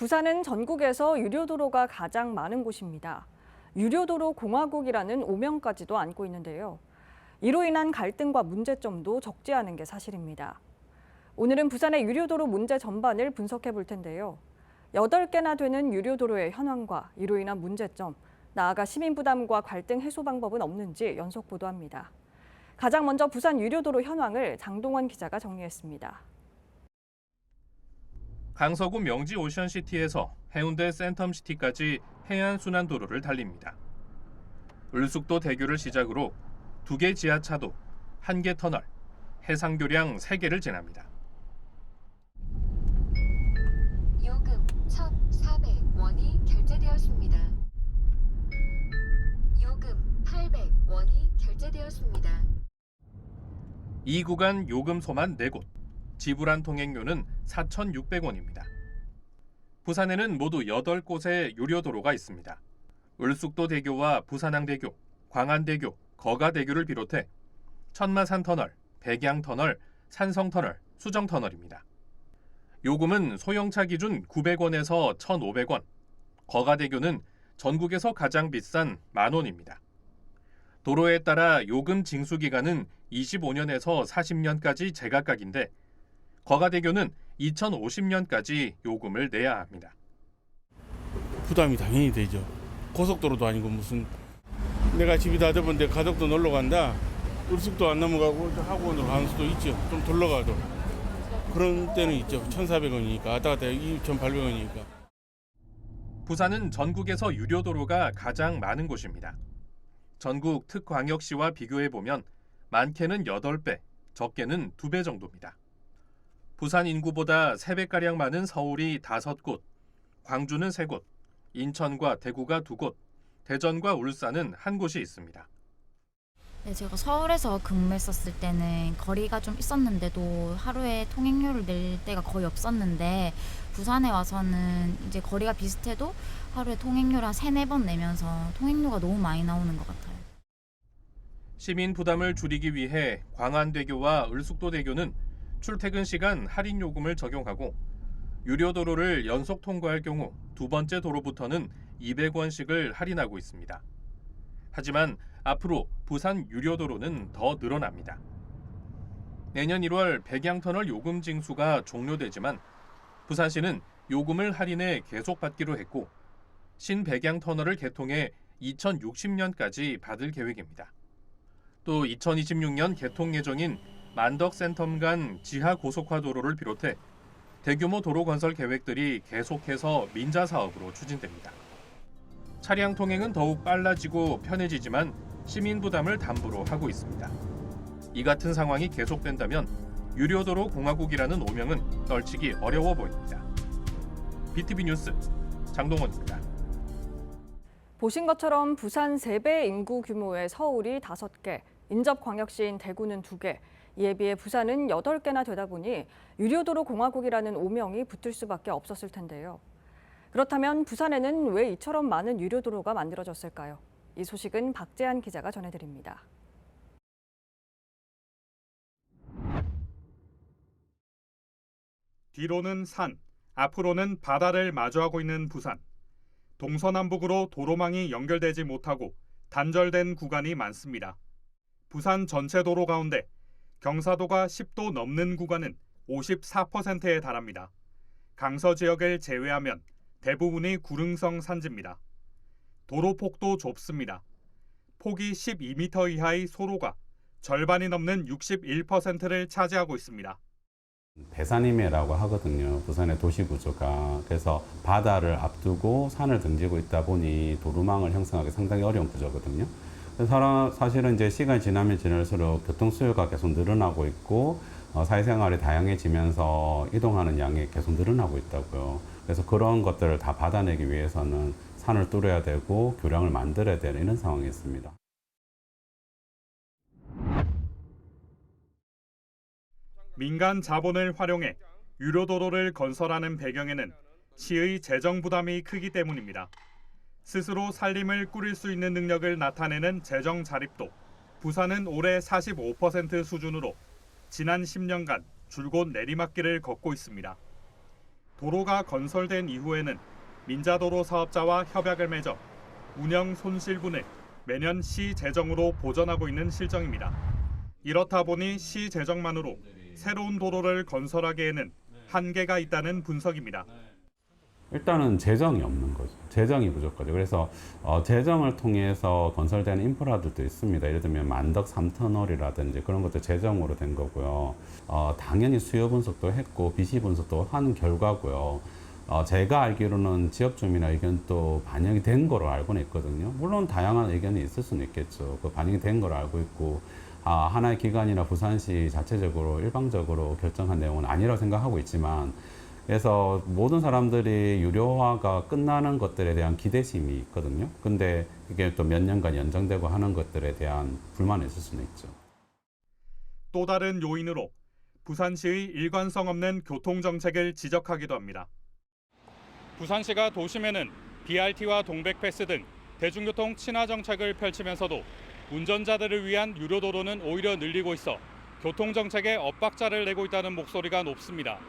부산은 전국에서 유료도로가 가장 많은 곳입니다. 유료도로 공화국이라는 오명까지도 안고 있는데요. 이로 인한 갈등과 문제점도 적지 않은 게 사실입니다. 오늘은 부산의 유료도로 문제 전반을 분석해 볼 텐데요. 8개나 되는 유료도로의 현황과 이로 인한 문제점, 나아가 시민 부담과 갈등 해소 방법은 없는지 연속 보도합니다. 가장 먼저 부산 유료도로 현황을 장동원 기자가 정리했습니다. 강서구 명지 오션시티에서 해운대 센텀시티까지 해안순환도로를 달립니다. 을숙도 대교를 시작으로 2개 지하차도, 1개 터널, 해상교량 3개를 지납니다. 요금 1,400원이 결제되었습니다. 요금 800원이 결제되었습니다. 이 구간 요금소만 4곳, 지불한 통행료는 4,600원입니다. 부산에는 모두 8곳의 유료도로가 있습니다. 을숙도 대교와 부산항대교, 광안대교, 거가대교를 비롯해 천마산터널, 백양터널, 산성터널, 수정터널입니다. 요금은 소형차 기준 900원에서 1,500원, 거가대교는 전국에서 가장 비싼 10,000원입니다. 도로에 따라 요금 징수 기간은 25년에서 40년까지 제각각인데 거가대교는 2050년까지 요금을 내야 합니다. 부담이 당연히 되죠. 고속도로도 아니고 무슨 내가 집이 다 좁은데 가족도 놀러 간다. 을숙도 안 넘어가고 학원으로 가는 수도 있죠. 좀 둘러 가도. 그런 때는 있죠. 1,400원이니까 왔다 갔다 2,800원이니까. 부산은 전국에서 유료도로가 가장 많은 곳입니다. 전국 특광역시와 비교해보면 많게는 8배, 적게는 2배 정도입니다. 부산 인구보다 3배가량 많은 서울이 5곳, 광주는 3곳, 인천과 대구가 2곳, 대전과 울산은 1곳이 있습니다. 네, 제가 서울에서 근무했었을 때는 거리가 좀 있었는데도 하루에 통행료를 낼 때가 거의 없었는데 부산에 와서는 이제 거리가 비슷해도 하루에 통행료를 한 3-4번 내면서 통행료가 너무 많이 나오는 것 같아요. 시민 부담을 줄이기 위해 광안대교와 을숙도대교는 출퇴근 시간 할인 요금을 적용하고 유료도로를 연속 통과할 경우 2번째 도로부터는 200원씩을 할인하고 있습니다. 하지만 앞으로 부산 유료도로는 더 늘어납니다. 내년 1월 백양터널 요금 징수가 종료되지만 부산시는 요금을 할인해 계속 받기로 했고 신백양터널을 개통해 2060년까지 받을 계획입니다. 또 2026년 개통 예정인 만덕센텀 간 지하 고속화도로를 비롯해 대규모 도로 건설 계획들이 계속해서 민자 사업으로 추진됩니다. 차량 통행은 더욱 빨라지고 편해지지만 시민 부담을 담보로 하고 있습니다. 이 같은 상황이 계속된다면 유료도로 공화국이라는 오명은 떨치기 어려워 보입니다. BTV 뉴스 장동원입니다. 보신 것처럼 부산 3배 인구 규모의 서울이 5개, 인접광역시인 대구는 2개, 이에 비해 부산은 8개나 되다 보니 유료도로 공화국이라는 오명이 붙을 수밖에 없었을 텐데요. 그렇다면 부산에는 왜 이처럼 많은 유료도로가 만들어졌을까요? 이 소식은 박재한 기자가 전해드립니다. 뒤로는 산, 앞으로는 바다를 마주하고 있는 부산. 동서남북으로 도로망이 연결되지 못하고 단절된 구간이 많습니다. 부산 전체 도로 가운데 경사도가 10도 넘는 구간은 54%에 달합니다. 강서 지역을 제외하면 대부분이 구릉성 산지입니다. 도로 폭도 좁습니다. 폭이 12m 이하의 소로가 절반이 넘는 61%를 차지하고 있습니다. 배산임해라고 하거든요. 부산의 도시 구조가. 그래서 바다를 앞두고 산을 등지고 있다 보니 도로망을 형성하기 상당히 어려운 구조거든요. 그래서 사실은 이제 시간이 지나면 지날수록 교통 수요가 계속 늘어나고 있고 사회생활이 다양해지면서 이동하는 양이 계속 늘어나고 있다고요. 그래서 그런 것들을 다 받아내기 위해서는 산을 뚫어야 되고 교량을 만들어야 되는 이런 상황이 있습니다. 민간 자본을 활용해 유료도로를 건설하는 배경에는 시의 재정 부담이 크기 때문입니다. 스스로 살림을 꾸릴 수 있는 능력을 나타내는 재정 자립도 부산은 올해 45% 수준으로 지난 10년간 줄곧 내리막길을 걷고 있습니다. 도로가 건설된 이후에는 민자도로 사업자와 협약을 맺어 운영 손실분을 매년 시 재정으로 보전하고 있는 실정입니다. 이렇다 보니 시 재정만으로 새로운 도로를 건설하기에는 한계가 있다는 분석입니다. 일단은 재정이 없는 거죠. 재정이 부족하죠. 그래서 재정을 통해서 건설되는 인프라들도 있습니다. 예를 들면 만덕 3터널이라든지 그런 것도 재정으로 된 거고요. 당연히 수요 분석도 했고 비시 분석도 한 결과고요. 제가 알기로는 지역 주민의 의견도 반영이 된 거로 알고는 있거든요. 물론 다양한 의견이 있을 수는 있겠죠. 그 반영이 된 거로 알고 있고 하나의 기관이나 부산시 자체적으로 일방적으로 결정한 내용은 아니라고 생각하고 있지만 그래서 모든 사람들이 유료화가 끝나는 것들에 대한 기대심이 있거든요. 근데 이게 또 몇 년간 연장되고 하는 것들에 대한 불만이 있을 수는 있죠. 또 다른 요인으로 부산시의 일관성 없는 교통정책을 지적하기도 합니다. 부산시가 도심에는 BRT와 동백패스 등 대중교통 친화 정책을 펼치면서도 운전자들을 위한 유료도로는 오히려 늘리고 있어 교통정책에 엇박자를 내고 있다는 목소리가 높습니다.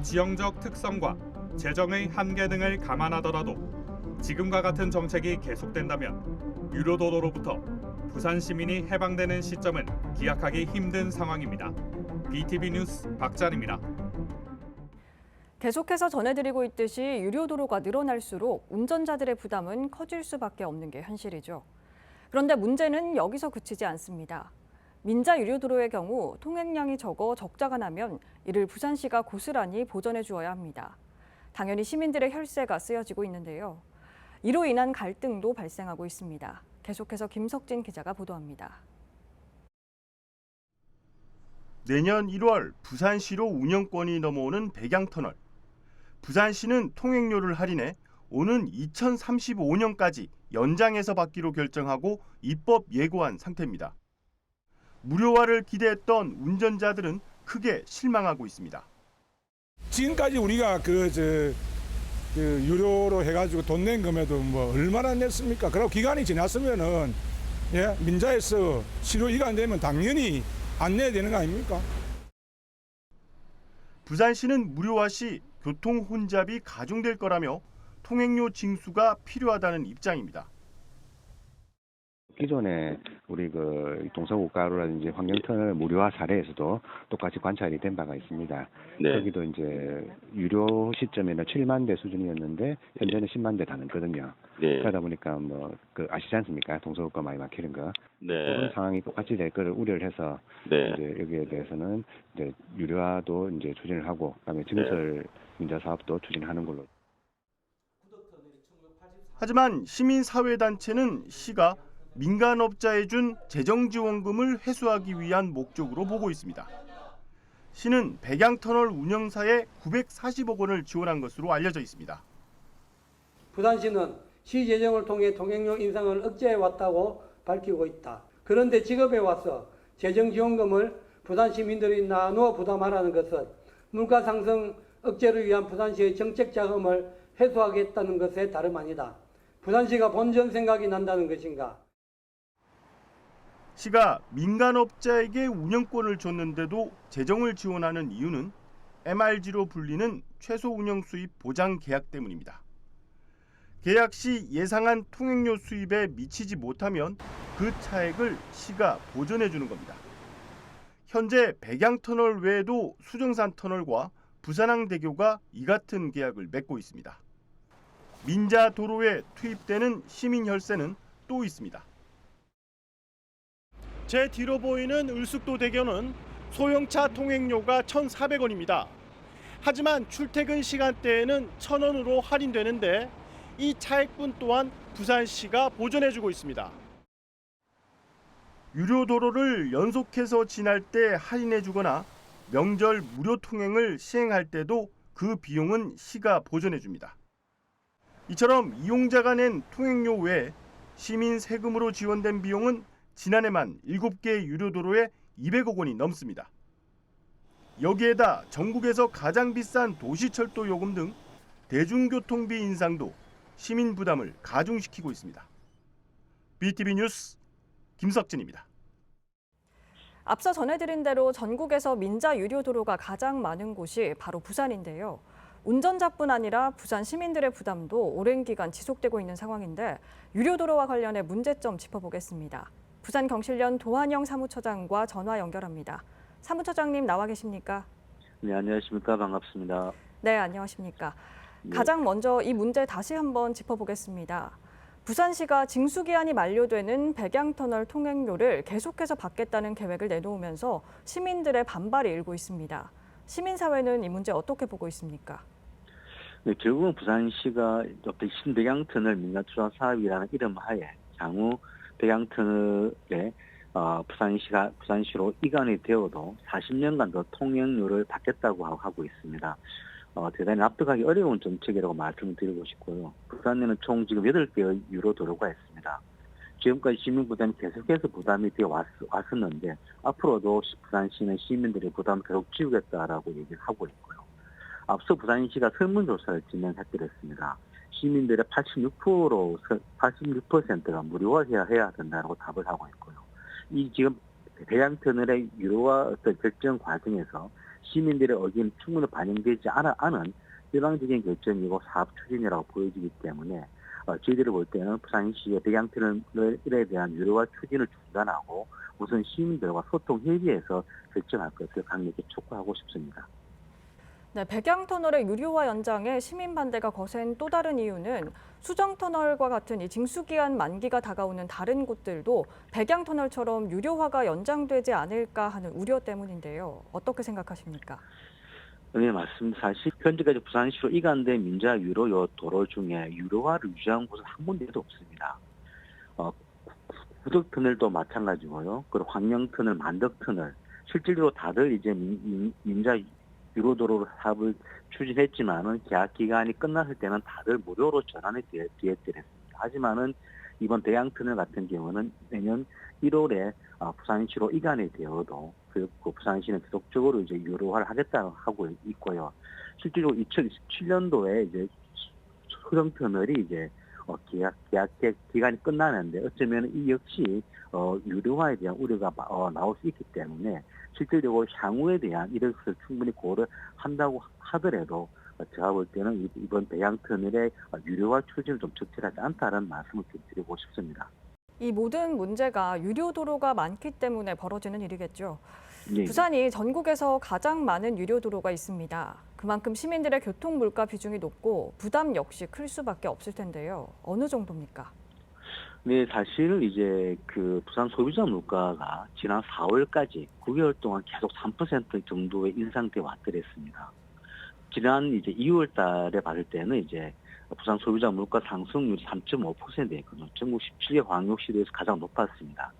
지형적 특성과 재정의 한계 등을 감안하더라도 지금과 같은 정책이 계속된다면 유료도로로부터 부산 시민이 해방되는 시점은 기약하기 힘든 상황입니다. BTV 뉴스 박찬입니다. 계속해서 전해드리고 있듯이 유료도로가 늘어날수록 운전자들의 부담은 커질 수밖에 없는 게 현실이죠. 그런데 문제는 여기서 그치지 않습니다. 민자 유료도로의 경우 통행량이 적어 적자가 나면 이를 부산시가 고스란히 보전해 주어야 합니다. 당연히 시민들의 혈세가 쓰여지고 있는데요. 이로 인한 갈등도 발생하고 있습니다. 계속해서 김석진 기자가 보도합니다. 내년 1월 부산시로 운영권이 넘어오는 백양터널. 부산시는 통행료를 할인해 오는 2035년까지 연장해서 받기로 결정하고 입법 예고한 상태입니다. 무료화를 기대했던 운전자들은 크게 실망하고 있습니다. 지금까지 우리가 유료로 해가지고 돈 낸 금에도 뭐 얼마나 냈습니까? 그리고 기간이 지났으면은 민자에서 실효 이관되면 당연히 안 내야 되는 거 아닙니까? 부산시는 무료화 시 교통 혼잡이 가중될 거라며 통행료 징수가 필요하다는 입장입니다. 기존에 우리 동서고가로라든지 환경터널 무료화 사례에서도 똑같이 관찰이 된 바가 있습니다. 네. 여기도 이제 유료 시점에는 7만 대 수준이었는데 현재는 10만 대 다 넘거든요. 네. 그러다 보니까 아시지 않습니까? 동서고가 많이 막히는 거. 네. 그런 상황이 똑같이 될 거를 우려를 해서 네. 이제 여기에 대해서는 이제 유료화도 이제 추진을 하고 그다음에 증설 민자 사업도 추진하는 걸로. 하지만 시민사회단체는 시가 민간업자에 준 재정지원금을 회수하기 위한 목적으로 보고 있습니다. 시는 백양터널 운영사에 940억 원을 지원한 것으로 알려져 있습니다. 부산시는 시 재정을 통해 통행료 인상을 억제해왔다고 밝히고 있다. 그런데 지급해 와서 재정지원금을 부산 시민들이 나누어 부담하라는 것은 물가 상승 억제를 위한 부산시의 정책 자금을 회수하겠다는 것에 다름 아니다. 부산시가 본전 생각이 난다는 것인가? 시가 민간업자에게 운영권을 줬는데도 재정을 지원하는 이유는 MRG로 불리는 최소 운영 수입 보장 계약 때문입니다. 계약 시 예상한 통행료 수입에 미치지 못하면 그 차액을 시가 보전해 주는 겁니다. 현재 백양터널 외에도 수정산 터널과 부산항대교가 이 같은 계약을 맺고 있습니다. 민자 도로에 투입되는 시민 혈세는 또 있습니다. 제 뒤로 보이는 을숙도 대교는 소형차 통행료가 1,400원입니다. 하지만 출퇴근 시간대에는 1,000원으로 할인되는데 이 차액분 또한 부산시가 보전해주고 있습니다. 유료 도로를 연속해서 지날 때 할인해주거나 명절 무료 통행을 시행할 때도 그 비용은 시가 보전해줍니다. 이처럼 이용자가 낸 통행료 외에 시민 세금으로 지원된 비용은 지난해만 7개 유료도로에 200억 원이 넘습니다. 여기에다 전국에서 가장 비싼 도시철도 요금 등 대중교통비 인상도 시민 부담을 가중시키고 있습니다. BTV 뉴스 김석진입니다. 앞서 전해드린 대로 전국에서 민자 유료도로가 가장 많은 곳이 바로 부산인데요. 운전자뿐 아니라 부산 시민들의 부담도 오랜 기간 지속되고 있는 상황인데 유료도로와 관련해 문제점 짚어보겠습니다. 부산경실련 도한영 사무처장과 전화 연결합니다. 사무처장님 나와 계십니까? 네, 안녕하십니까. 반갑습니다. 네, 안녕하십니까. 네. 가장 먼저 이 문제 다시 한번 짚어보겠습니다. 부산시가 징수기한이 만료되는 백양터널 통행료를 계속해서 받겠다는 계획을 내놓으면서 시민들의 반발이 일고 있습니다. 시민사회는 이 문제 어떻게 보고 있습니까? 네, 결국은 부산시가 신백양터널 민간투자 사업이라는 이름 하에 향후 백양터널에 부산시로 이관이 되어도 40년간 더 통행료를 받겠다고 하고 있습니다. 대단히 납득하기 어려운 정책이라고 말씀드리고 싶고요. 부산에는 총 지금 8개의 유료도로가 있습니다. 지금까지 시민 부담이 계속해서 부담이 되어 왔었는데 앞으로도 부산시는 시민들의 부담을 계속 지우겠다라고 얘기를 하고 있고요. 앞서 부산시가 설문조사를 진행했더랬습니다. 시민들의 86%가 무료화해야 된다고 답을 하고 있고요. 이 지금 백양터널의 유료화 어떤 결정 과정에서 시민들의 의견이 충분히 반영되지 않은 일방적인 결정이고 사업 추진이라고 보여지기 때문에 저희들이 볼 때는 부산시의 백양터널에 대한 유료화 추진을 중단하고 우선 시민들과 소통 협의해서 결정할 것을 강력히 촉구하고 싶습니다. 네, 백양터널의 유료화 연장에 시민 반대가 거센 또 다른 이유는 수정터널과 같은 이 징수기한 만기가 다가오는 다른 곳들도 백양터널처럼 유료화가 연장되지 않을까 하는 우려 때문인데요. 어떻게 생각하십니까? 네, 맞습니다. 사실 현재까지 부산시로 이관된 민자 유료 도로 중에 유료화를 유지한 곳은 한 군데도 없습니다. 구덕터널도 마찬가지고요. 그리고 황령터널, 만덕터널 실질적으로 다들 이제 민자 유료도로 사업을 추진했지만은 계약 기간이 끝났을 때는 다들 무료로 전환이 되었습니다. 하지만은 이번 백양터널 같은 경우는 내년 1월에 부산시로 이관이 되어도 그 부산시는 계속적으로 이제 유료화를 하겠다고 하고 있고요. 실제로 2027년도에 이제 수정터널이 이제 계약 기간이 끝나는데 어쩌면 이 역시 유료화에 대한 우려가 나올 수 있기 때문에 실질적으로 향후에 대한 이런 것을 충분히 고려한다고 하더라도 제가 볼 때는 이번 백양터널의 유료화 추진은 좀 적절하지 않다는 말씀을 드리고 싶습니다. 이 모든 문제가 유료도로가 많기 때문에 벌어지는 일이겠죠. 네. 부산이 전국에서 가장 많은 유료도로가 있습니다. 그만큼 시민들의 교통 물가 비중이 높고 부담 역시 클 수밖에 없을 텐데요. 어느 정도입니까? 네, 사실 이제 그 부산 소비자 물가가 지난 4월까지 9개월 동안 계속 3% 정도의 인상돼 왔더랬습니다. 지난 이제 2월 달에 봤을 때는 이제 부산 소비자 물가 상승률이 3.5%였거든요. 전국 17개 광역시도에서 가장 높았습니다.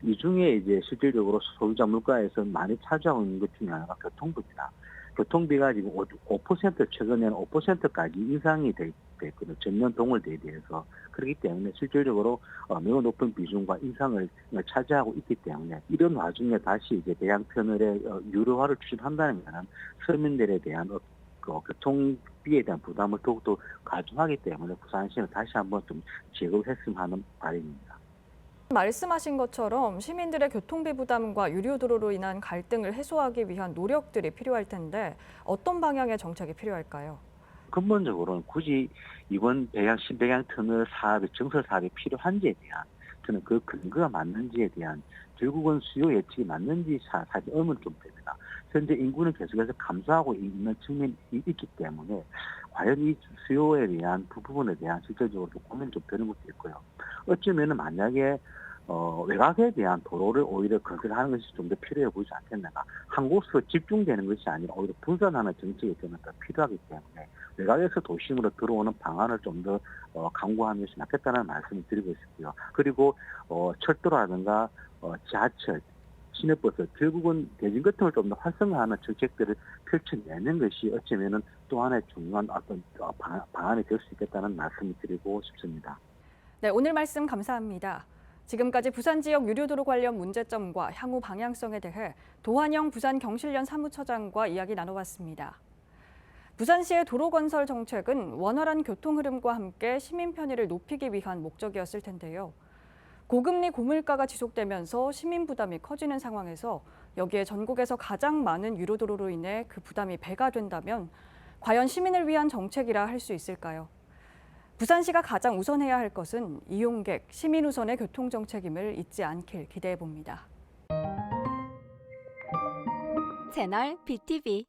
이 중에 이제 실질적으로 소비자 물가에서 많이 차지하고 있는 것 중에 하나가 교통비입니다. 교통비가 지금 5% 최근에는 5%까지 인상이 됐거든요. 전년 동월 대비해서. 그렇기 때문에 실질적으로 매우 높은 비중과 인상을 차지하고 있기 때문에 이런 와중에 다시 이제 백양터널의 유료화를 추진한다는 것은 서민들에 대한 교통비에 대한 부담을 더욱더 가중하기 때문에 부산시는 다시 한번 좀 제거했으면 하는 바람입니다. 말씀하신 것처럼 시민들의 교통비 부담과 유료도로로 인한 갈등을 해소하기 위한 노력들이 필요할 텐데 어떤 방향의 정책이 필요할까요? 근본적으로는 굳이 이번 신백양터널 사업의 증설 사업이 필요한지에 대한 저는 그 근거가 맞는지에 대한 결국은 수요 예측이 맞는지 사실 의문이 좀 됩니다. 현재 인구는 계속해서 감소하고 있는 측면이 있기 때문에 과연 이 수요에 대한 부분에 대한 실질적으로 고민 좀 되는 것도 있고요. 어쩌면은 만약에 외곽에 대한 도로를 오히려 건설하는 것이 좀 더 필요해 보이지 않겠는가. 한 곳으로 집중되는 것이 아니라 오히려 분산하는 정책이 좀 더 필요하기 때문에 외곽에서 도심으로 들어오는 방안을 좀 더 강구하는 것이 낫겠다는 말씀을 드리고 있고요. 그리고 철도라든가 지하철, 시내버스 결국은 대중교통을 좀 더 활성화하는 정책들을 펼쳐내는 것이 어쩌면은 또 하나의 중요한 어떤 방안이 될 수 있겠다는 말씀을 드리고 싶습니다. 네, 오늘 말씀 감사합니다. 지금까지 부산 지역 유료도로 관련 문제점과 향후 방향성에 대해 도한영 부산경실련 사무처장과 이야기 나눠봤습니다. 부산시의 도로 건설 정책은 원활한 교통 흐름과 함께 시민 편의를 높이기 위한 목적이었을 텐데요. 고금리 고물가가 지속되면서 시민 부담이 커지는 상황에서 여기에 전국에서 가장 많은 유료도로로 인해 그 부담이 배가 된다면 과연 시민을 위한 정책이라 할 수 있을까요? 부산시가 가장 우선해야 할 것은 이용객, 시민 우선의 교통정책임을 잊지 않길 기대해 봅니다. 채널 BTV